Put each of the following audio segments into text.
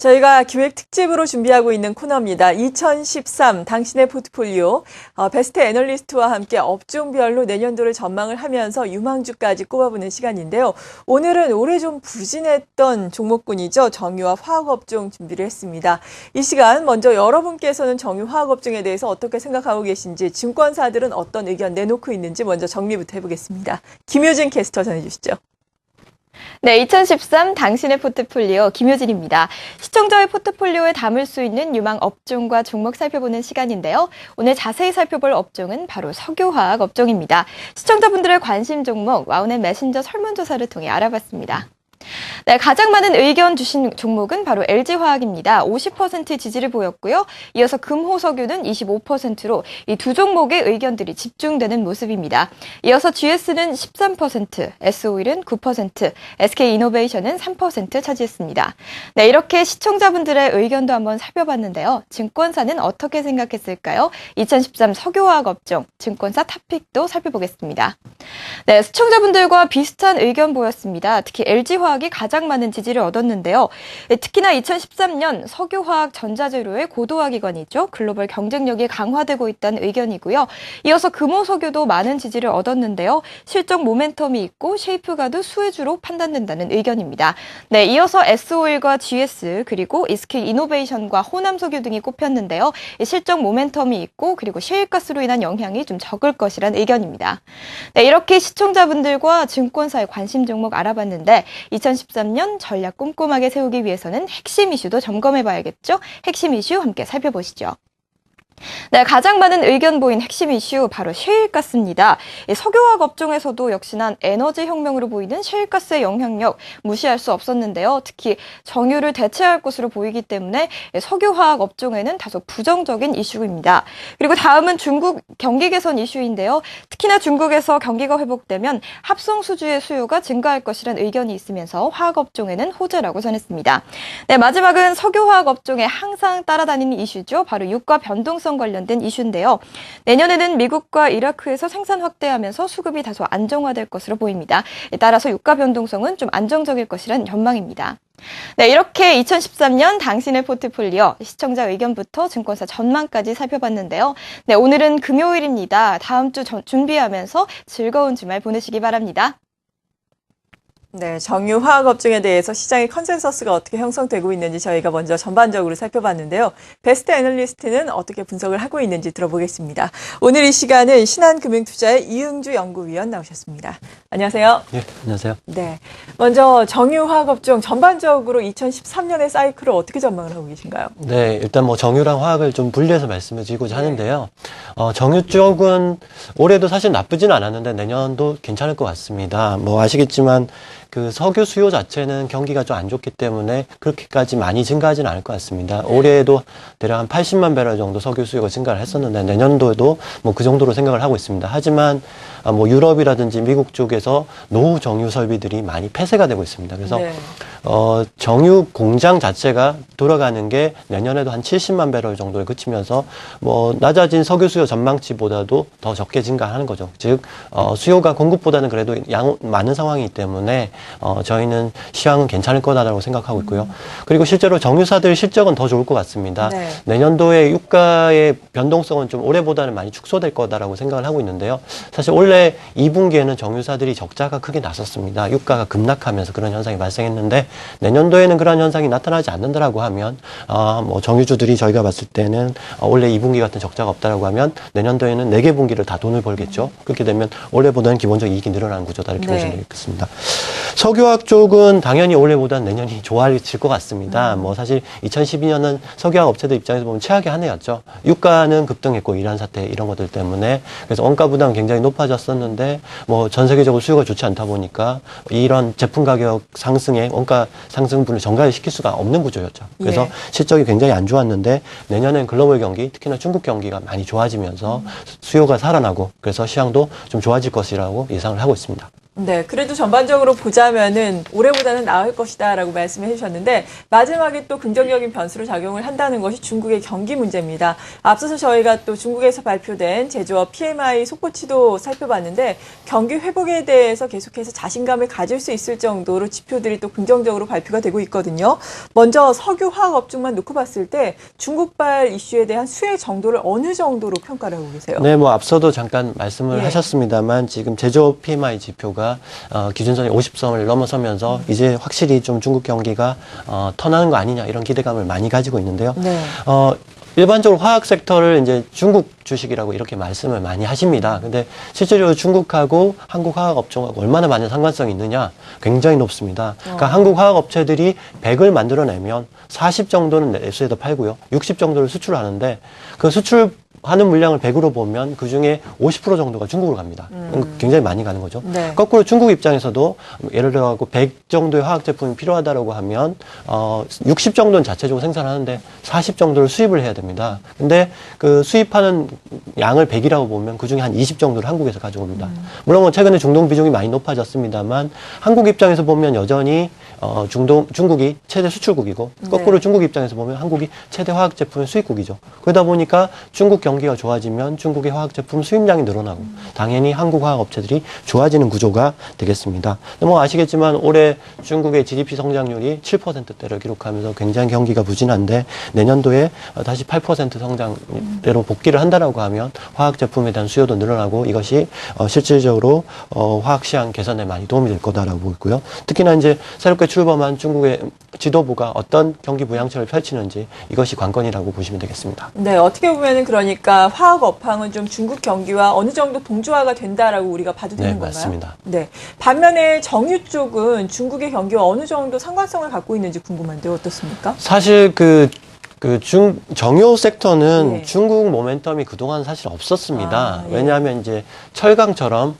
저희가 기획 특집으로 준비하고 있는 코너입니다. 2013 당신의 포트폴리오 베스트 애널리스트와 함께 업종별로 내년도를 전망을 하면서 유망주까지 꼽아보는 시간인데요. 오늘은 올해 좀 부진했던 종목군이죠. 정유와 화학업종 준비를 했습니다. 이 시간 먼저 여러분께서는 정유 화학업종에 대해서 어떻게 생각하고 계신지, 증권사들은 어떤 의견 내놓고 있는지 먼저 정리부터 해보겠습니다. 김효진 캐스터 전해주시죠. 네, 2013 당신의 포트폴리오 김효진입니다. 시청자의 포트폴리오에 담을 수 있는 유망 업종과 종목 살펴보는 시간인데요. 오늘 자세히 살펴볼 업종은 바로 석유화학 업종입니다. 시청자분들의 관심 종목 와우넷 메신저 설문조사를 통해 알아봤습니다. 네, 가장 많은 의견 주신 종목은 바로 LG화학입니다. 50% 지지를 보였고요. 이어서 금호석유는 25%로 이 두 종목의 의견들이 집중되는 모습입니다. 이어서 GS는 13%, S오일은 9%, SK이노베이션은 3% 차지했습니다. 네, 이렇게 시청자분들의 의견도 한번 살펴봤는데요. 증권사는 어떻게 생각했을까요? 2013 석유화학 업종 증권사 탑픽도 살펴보겠습니다. 네, 시청자분들과 비슷한 의견 보였습니다. 특히 LG화학이 가장 많은 지지를 얻었는데요. 특히나 2013년 석유화학 전자재료의 고도화 기간이죠. 글로벌 경쟁력이 강화되고 있다는 의견이고요. 이어서 금호석유도 많은 지지를 얻었는데요. 실적 모멘텀이 있고 쉐이프가드 수혜주로 판단된다는 의견입니다. 네, 이어서 S오일과 GS 그리고 SK이노베이션과 호남석유 등이 꼽혔는데요. 실적 모멘텀이 있고 그리고 셰일가스로 인한 영향이 좀 적을 것이란 의견입니다. 네, 이렇게 시청자분들과 증권사의 관심 종목 알아봤는데 2013년 전략 꼼꼼하게 세우기 위해서는 핵심 이슈도 점검해봐야겠죠? 핵심 이슈 함께 살펴보시죠. 네, 가장 많은 의견 보인 핵심 이슈 바로 셰일가스입니다. 석유화학 업종에서도 역시나 에너지 혁명으로 보이는 셰일가스의 영향력 무시할 수 없었는데요. 특히 정유를 대체할 것으로 보이기 때문에 석유화학 업종에는 다소 부정적인 이슈입니다. 그리고 다음은 중국 경기 개선 이슈인데요. 특히나 중국에서 경기가 회복되면 합성 수주의 수요가 증가할 것이란 의견이 있으면서 화학 업종에는 호재라고 전했습니다. 네, 마지막은 석유화학 업종에 항상 따라다니는 이슈죠. 바로 유가 변동성 관련된 이슈인데요. 내년에는 미국과 이라크에서 생산 확대하면서 수급이 다소 안정화될 것으로 보입니다. 따라서 유가 변동성은 좀 안정적일 것이란 전망입니다. 네, 이렇게 2013년 당신의 포트폴리오 시청자 의견부터 증권사 전망까지 살펴봤는데요. 네, 오늘은 금요일입니다. 다음 주 준비하면서 즐거운 주말 보내시기 바랍니다. 네, 정유 화학업종에 대해서 시장의 컨센서스가 어떻게 형성되고 있는지 저희가 먼저 전반적으로 살펴봤는데요. 베스트 애널리스트는 어떻게 분석을 하고 있는지 들어보겠습니다. 오늘 이 시간은 신한금융투자의 이응주 연구위원 나오셨습니다. 안녕하세요. 네, 안녕하세요. 네, 먼저 정유 화학업종 전반적으로 2013년의 사이클을 어떻게 전망을 하고 계신가요? 네, 일단 뭐 정유랑 화학을 좀 분리해서 말씀을 드리고자 하는데요. 정유 쪽은 올해도 사실 나쁘진 않았는데 내년도 괜찮을 것 같습니다. 뭐 아시겠지만 그 석유 수요 자체는 경기가 좀 안 좋기 때문에 그렇게까지 많이 증가하지는 않을 것 같습니다. 올해에도 대략 한 80만 배럴 정도 석유 수요가 증가를 했었는데 내년도에도 뭐 그 정도로 생각을 하고 있습니다. 하지만 뭐 유럽이라든지 미국 쪽에서 노후 정유 설비들이 많이 폐쇄가 되고 있습니다. 그래서 네. 정유 공장 자체가 돌아가는 게 내년에도 한 70만 배럴 정도에 그치면서 뭐 낮아진 석유 수요 전망치보다도 더 적게 증가하는 거죠. 즉 수요가 공급보다는 그래도 많은 상황이기 때문에 저희는 시황은 괜찮을 거다라고 생각하고 있고요. 그리고 실제로 정유사들 실적은 더 좋을 것 같습니다. 네. 내년도에 유가의 변동성은 좀 올해보다는 많이 축소될 거다라고 생각을 하고 있는데요. 사실 원래 2분기에는 정유사들이 적자가 크게 났었습니다. 유가가 급락하면서 그런 현상이 발생했는데 내년도에는 그런 현상이 나타나지 않는다라고 하면 뭐 정유주들이 저희가 봤을 때는 원래 2분기 같은 적자가 없다라고 하면 내년도에는 4개 분기를 다 돈을 벌겠죠. 그렇게 되면 올해보다는 기본적 이익이 늘어나는 구조다 이렇게 보시면 되겠습니다. 석유화학 쪽은 당연히 올해보다는 내년이 좋아질 것 같습니다. 뭐 사실 2012년은 석유화학 업체들 입장에서 보면 최악의 한 해였죠. 유가는 급등했고 이란 사태 이런 것들 때문에 그래서 원가 부담 굉장히 높아졌었는데 뭐 전 세계적으로 수요가 좋지 않다 보니까 이런 제품 가격 상승에 원가 상승분을 전가시킬 수가 없는 구조였죠. 그래서 실적이 굉장히 안 좋았는데 내년엔 글로벌 경기 특히나 중국 경기가 많이 좋아지면서 수요가 살아나고 그래서 시장도 좀 좋아질 것이라고 예상을 하고 있습니다. 네, 그래도 전반적으로 보자면은 올해보다는 나을 것이다라고 말씀해 주셨는데 마지막에 또 긍정적인 변수로 작용을 한다는 것이 중국의 경기 문제입니다. 앞서서 저희가 또 중국에서 발표된 제조업 PMI 속보치도 살펴봤는데 경기 회복에 대해서 계속해서 자신감을 가질 수 있을 정도로 지표들이 또 긍정적으로 발표가 되고 있거든요. 먼저 석유 화학 업종만 놓고 봤을 때 중국발 이슈에 대한 수혜 정도를 어느 정도로 평가를 하고 계세요? 네, 뭐 앞서도 잠깐 말씀을 예. 하셨습니다만 지금 제조업 PMI 지표가 기준선이 50선을 넘어서면서 이제 확실히 좀 중국 경기가 턴하는 거 아니냐 이런 기대감을 많이 가지고 있는데요. 네. 일반적으로 화학 섹터를 이제 중국 주식이라고 이렇게 말씀을 많이 하십니다. 근데 실제로 중국하고 한국 화학 업종하고 얼마나 많은 상관성이 있느냐? 굉장히 높습니다. 그러니까 한국 화학 업체들이 100을 만들어내면 40 정도는 내수에다 팔고요. 60 정도를 수출하는데 그 수출하는 물량을 100으로 보면 그중에 50% 정도가 중국으로 갑니다. 굉장히 많이 가는 거죠. 네. 거꾸로 중국 입장에서도 예를 들어 100 정도의 화학 제품이 필요하다라고 하면 60 정도는 자체적으로 생산하는데 40 정도를 수입을 해야 됩니다. 근데 그 수입하는 양을 100이라고 보면 그중에 한 20 정도를 한국에서 가져옵니다. 물론 뭐 최근에 중동 비중이 많이 높아졌습니다만 한국 입장에서 보면 여전히 중국이 최대 수출국이고 거꾸로 네. 중국 입장에서 보면 한국이 최대 화학 제품 수입국이죠. 그러다 보니까 중국 경기가 좋아지면 중국의 화학 제품 수입량이 늘어나고 당연히 한국 화학 업체들이 좋아지는 구조가 되겠습니다. 뭐 아시겠지만 올해 중국의 GDP 성장률이 7%대를 기록하면서 굉장히 경기가 부진한데 내년도에 다시 8% 성장대로 복귀를 한다라고 하면 화학 제품에 대한 수요도 늘어나고 이것이 실질적으로 화학 시장 개선에 많이 도움이 될 거다라고 보고 있고요. 특히나 이제 새롭게 출범한 중국의 지도부가 어떤 경기 부양책을 펼치는지 이것이 관건이라고 보시면 되겠습니다. 네, 어떻게 보면은 그러니까 화학 업황은 좀 중국 경기와 어느 정도 동조화가 된다라고 우리가 봐도 되는 네, 건가요? 맞습니다. 네. 반면에 정유 쪽은 중국의 경기와 어느 정도 상관성을 갖고 있는지 궁금한데요. 어떻습니까? 사실 정유 섹터는 예. 중국 모멘텀이 그동안 사실 없었습니다. 아, 예. 왜냐하면 이제 철강처럼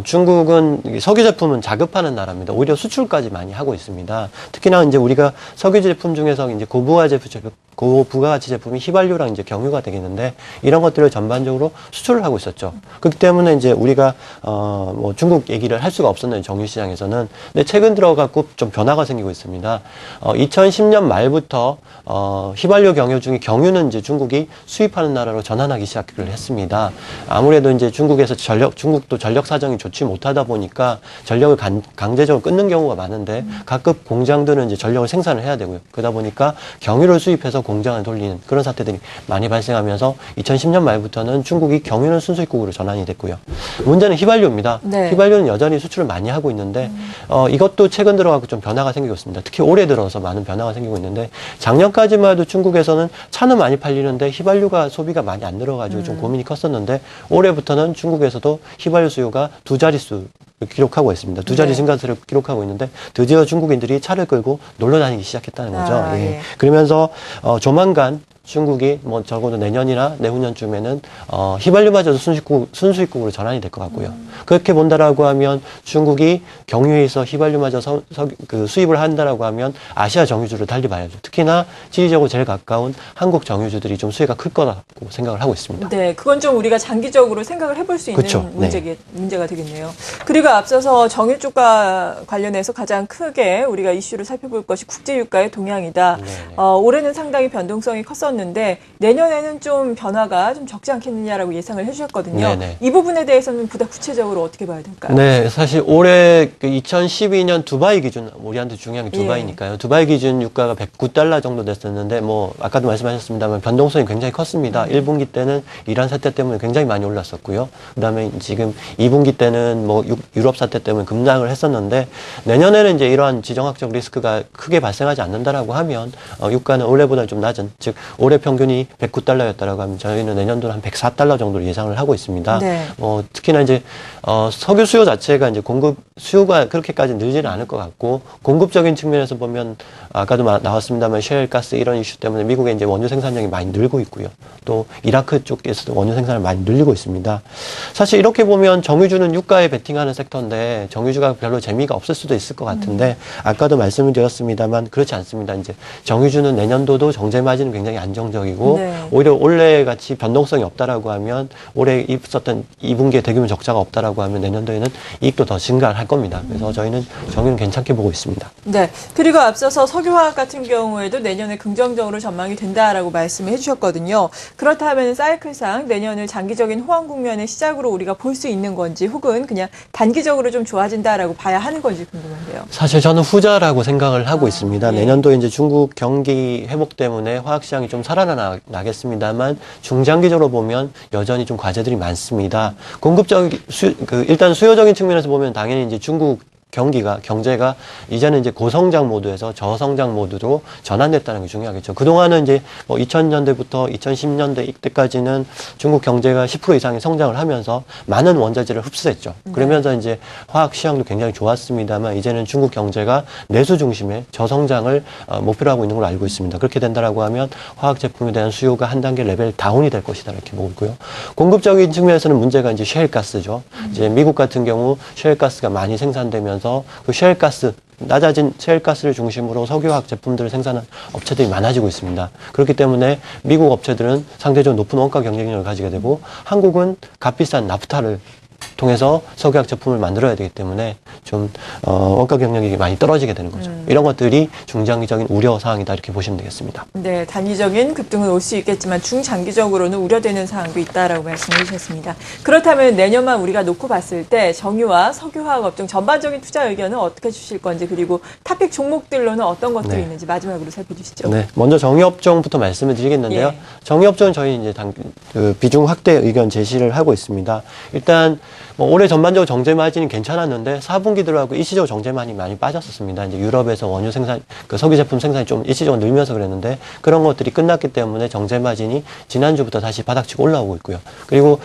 중국은 석유 제품은 자급하는 나라입니다. 오히려 수출까지 많이 하고 있습니다. 특히나 이제 우리가 석유 제품 중에서 이제 고부가가치 제품이 휘발유랑 이제 경유가 되겠는데 이런 것들을 전반적으로 수출을 하고 있었죠. 그렇기 때문에 이제 우리가 뭐 중국 얘기를 할 수가 없었는데 정유 시장에서는 근데 최근 들어갖고 좀 변화가 생기고 있습니다. 2010년 말부터 휘발유 경유 중에 경유는 이제 중국이 수입하는 나라로 전환하기 시작을 했습니다. 아무래도 이제 중국도 전력 사정이 좋지 못하다 보니까 전력을 강제적으로 끊는 경우가 많은데 각급 공장들은 이제 전력을 생산을 해야 되고요. 그러다 보니까 경유를 수입해서 공장을 돌리는 그런 사태들이 많이 발생하면서 2010년 말부터는 중국이 경유는 순수입국으로 전환이 됐고요. 문제는 휘발유입니다. 네. 휘발유는 여전히 수출을 많이 하고 있는데 이것도 최근 들어가고 좀 변화가 생기고 있습니다. 특히 올해 들어서 많은 변화가 생기고 있는데 작년까지만 해도 중국에서는 차는 많이 팔리는데 휘발유가 소비가 많이 안 늘어가지고 좀 고민이 컸었는데 올해부터는 중국에서도 휘발유 수요가 두 자릿수 기록하고 있습니다. 두 자리 네. 증가세를 기록하고 있는데 드디어 중국인들이 차를 끌고 놀러 다니기 시작했다는 거죠. 아, 예. 예. 그러면서 조만간 중국이 뭐 적어도 내년이나 내후년쯤에는 휘발유마저도 순수입국으로 전환이 될 것 같고요. 그렇게 본다라고 하면 중국이 경유에서 휘발유마저 수입을 한다라고 하면 아시아 정유주를 달리 봐야죠. 특히나 지리적으로 제일 가까운 한국 정유주들이 좀 수혜가 클 거라고 생각을 하고 있습니다. 네, 그건 좀 우리가 장기적으로 생각을 해볼 수 있는 그쵸, 네. 문제가 되겠네요. 그리고 앞서서 정유 쪽과 관련해서 가장 크게 우리가 이슈를 살펴볼 것이 국제유가의 동향이다. 네네. 올해는 상당히 변동성이 컸었는데 내년에는 좀 변화가 좀 적지 않겠느냐라고 예상을 해주셨거든요. 네네. 이 부분에 대해서는 보다 구체적으로 어떻게 봐야 될까요? 네, 사실 올해 2012년 두바이 기준, 우리한테 중요한 게 두바이니까요. 두바이 기준 유가가 109달러 정도 됐었는데, 뭐, 아까도 말씀하셨습니다만 변동성이 굉장히 컸습니다. 1분기 때는 이란 사태 때문에 굉장히 많이 올랐었고요. 그 다음에 지금 2분기 때는 뭐, 유럽 사태 때문에 급락을 했었는데, 내년에는 이제 이러한 지정학적 리스크가 크게 발생하지 않는다라고 하면, 유가는 올해보다 좀 낮은, 즉, 올해 평균이 109달러였다라고 하면 저희는 내년도는 한 104달러 정도로 예상을 하고 있습니다. 네. 특히나 이제 석유 수요 자체가 이제 수요가 그렇게까지 늘지는 않을 것 같고 공급적인 측면에서 보면 아까도 나왔습니다만 셰일 가스 이런 이슈 때문에 미국의 이제 원유 생산량이 많이 늘고 있고요. 또 이라크 쪽에서도 원유 생산을 많이 늘리고 있습니다. 사실 이렇게 보면 정유주는 유가에 베팅하는 섹터인데 정유주가 별로 재미가 없을 수도 있을 것 같은데 아까도 말씀을 드렸습니다만 그렇지 않습니다. 이제 정유주는 내년도도 정제 마진은 굉장히 안 안정적이고 네. 오히려 올해 같이 변동성이 없다라고 하면 올해 있었던 2분기에 대규모 적자가 없다라고 하면 내년도에는 이익도 더 증가할 겁니다. 그래서 저희는 정유는 괜찮게 보고 있습니다. 네. 그리고 앞서서 석유화학 같은 경우에도 내년에 긍정적으로 전망이 된다라고 말씀을 해주셨거든요. 그렇다면 사이클상 내년을 장기적인 호황 국면의 시작으로 우리가 볼 수 있는 건지 혹은 그냥 단기적으로 좀 좋아진다라고 봐야 하는 건지 궁금한데요. 사실 저는 후자라고 생각을 하고 있습니다. 예. 내년도에 이제 중국 경기 회복 때문에 화학 시장이 좀 살아나겠습니다만 중장기적으로 보면 여전히 좀 과제들이 많습니다. 일단 수요적인 측면에서 보면 당연히 이제 중국 경제가 이제는 이제 고성장 모드에서 저성장 모드로 전환됐다는 게 중요하겠죠. 그동안은 이제 뭐 2000년대부터 2010년대 이때까지는 중국 경제가 10% 이상의 성장을 하면서 많은 원자재를 흡수했죠. 그러면서 이제 화학 시장도 굉장히 좋았습니다만 이제는 중국 경제가 내수 중심의 저성장을 목표로 하고 있는 걸로 알고 있습니다. 그렇게 된다라고 하면 화학 제품에 대한 수요가 한 단계 레벨 다운이 될 것이다 이렇게 보고 있고요. 공급적인 측면에서는 문제가 이제 셰일가스죠. 이제 미국 같은 경우 셰일가스가 많이 생산되면서 그 셰일가스 낮아진 셰일가스를 중심으로 석유화학 제품들을 생산하는 업체들이 많아지고 있습니다. 그렇기 때문에 미국 업체들은 상대적으로 높은 원가 경쟁력을 가지게 되고 한국은 값비싼 나프타를 통해서 석유화학 제품을 만들어야 되기 때문에 좀 원가 경쟁력이 많이 떨어지게 되는 거죠. 이런 것들이 중장기적인 우려 사항이다 이렇게 보시면 되겠습니다. 네, 단기적인 급등은 올 수 있겠지만 중장기적으로는 우려되는 사항도 있다라고 말씀해 주셨습니다. 그렇다면 내년만 우리가 놓고 봤을 때 정유와 석유화학 업종 전반적인 투자 의견은 어떻게 주실 건지 그리고 탑픽 종목들로는 어떤 것들이 네. 있는지 마지막으로 살펴주시죠. 네, 먼저 정유업종부터 말씀을 드리겠는데요. 예. 정유업종은 저희 이제 비중 확대 의견 제시를 하고 있습니다. 일단 뭐 올해 전반적으로 정제 마진이 괜찮았는데 4분기 들어가고 일시적으로 정제 마진이 많이 빠졌었습니다. 이제 유럽에서 원유 생산, 석유 제품 생산이 좀 일시적으로 늘면서 그랬는데 그런 것들이 끝났기 때문에 정제 마진이 지난주부터 다시 바닥치고 올라오고 있고요. 그리고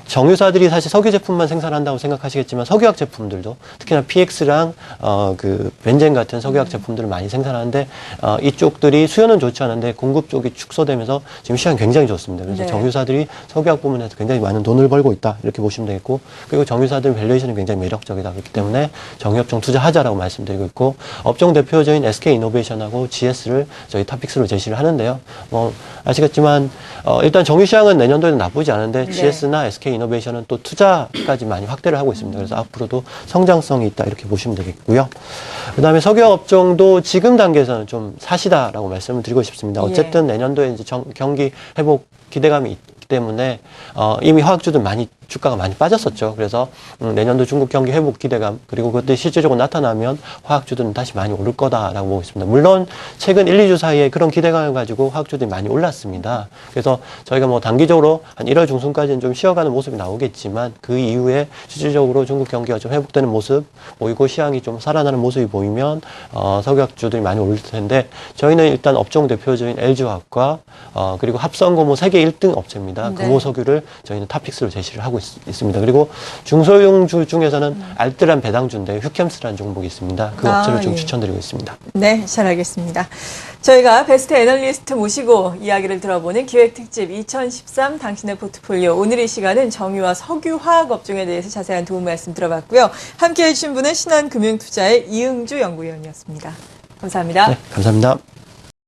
정유사들이 사실 석유 제품만 생산한다고 생각하시겠지만 석유화학 제품들도 특히나 PX랑 그 벤젠 같은 석유화학 제품들을 많이 생산하는데 이쪽들이 수요는 좋지 않은데 공급 쪽이 축소되면서 지금 시장이 굉장히 좋습니다. 그래서 네. 정유사들이 석유화학 부문에서 굉장히 많은 돈을 벌고 있다 이렇게 보시면 되겠고 그리고 정유사들 밸류에이션이 굉장히 매력적이다 그렇기 때문에 정유업종 투자하자라고 말씀드리고 있고 업종 대표적인 SK이노베이션하고 GS를 저희 탑픽스로 제시를 하는데요. 뭐 아시겠지만 일단 정유시장은 내년도에는 나쁘지 않은데 네. GS나 SK이노베이션은 또 투자까지 많이 확대를 하고 있습니다. 그래서 앞으로도 성장성이 있다 이렇게 보시면 되겠고요. 그다음에 석유화학 업종도 지금 단계에서는 좀 사시다라고 말씀을 드리고 싶습니다. 어쨌든 내년도에 이제 경기 회복 기대감이 있기 때문에 이미 화학주들 주가가 많이 빠졌었죠. 그래서 내년도 중국 경기 회복 기대감 그리고 그때 실질적으로 나타나면 화학주들은 다시 많이 오를 거다라고 보고 있습니다. 물론 최근 1, 2주 사이에 그런 기대감을 가지고 화학주들이 많이 올랐습니다. 그래서 저희가 뭐 단기적으로 한 1월 중순까지는 좀 쉬어가는 모습이 나오겠지만 그 이후에 실질적으로 중국 경기가 좀 회복되는 모습 보이고 시장이 좀 살아나는 모습이 보이면 석유화학주들이 많이 오를 텐데 저희는 일단 업종 대표적인 LG화학과 그리고 합성고무 세계 1등 업체입니다. 네. 금호석유를 저희는 탑픽스로 제시를 하고 있습니다. 그리고 중소형주 중에서는 알뜰한 배당주인데 휴캠스라는 종목이 있습니다. 그 업체를 좀 예. 추천드리고 있습니다. 네, 잘 알겠습니다. 저희가 베스트 애널리스트 모시고 이야기를 들어보는 기획특집 2013 당신의 포트폴리오. 오늘 이 시간은 정유와 석유화학 업종에 대해서 자세한 도움 말씀 들어봤고요. 함께해 주신 분은 신한금융투자의 이응주 연구위원이었습니다. 감사합니다. 네, 감사합니다.